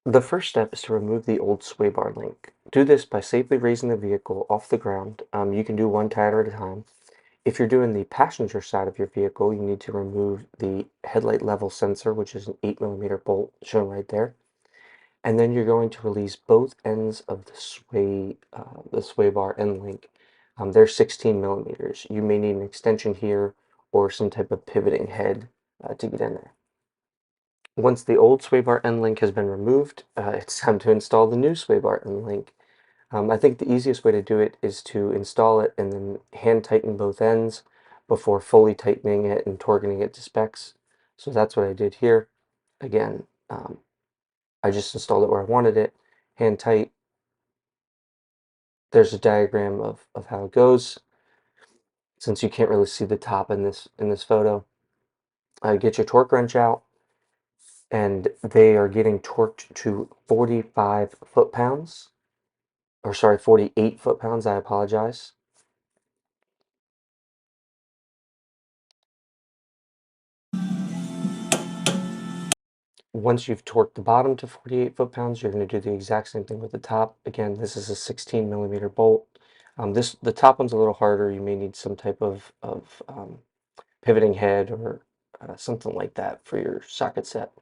The first step is to remove the old sway bar link. Do this by safely raising the vehicle off the ground. You can do one tire at a time. If you're doing the passenger side of your vehicle, you need to remove the headlight level sensor, which is an 8mm bolt shown right there. And then you're going to release both ends of the sway bar end link. They're 16mm. You may need an extension here or some type of pivoting head to get in there. Once the old sway bar end link has been removed, it's time to install the new sway bar end link. I think the easiest way to do it is to install it and then hand tighten both ends before fully tightening it and torquing it to specs. So that's what I did here. Again, I just installed it where I wanted it, hand tight. There's a diagram of how it goes. Since you can't really see the top in this photo, get your torque wrench out, and they are getting torqued to 45 foot-pounds, or sorry, 48 foot-pounds. I apologize. Once you've torqued the bottom to 48 foot-pounds, you're going to do the exact same thing with the top. Again, this is a 16mm bolt. The top one's a little harder. You may need some type of pivoting head or something like that for your socket set.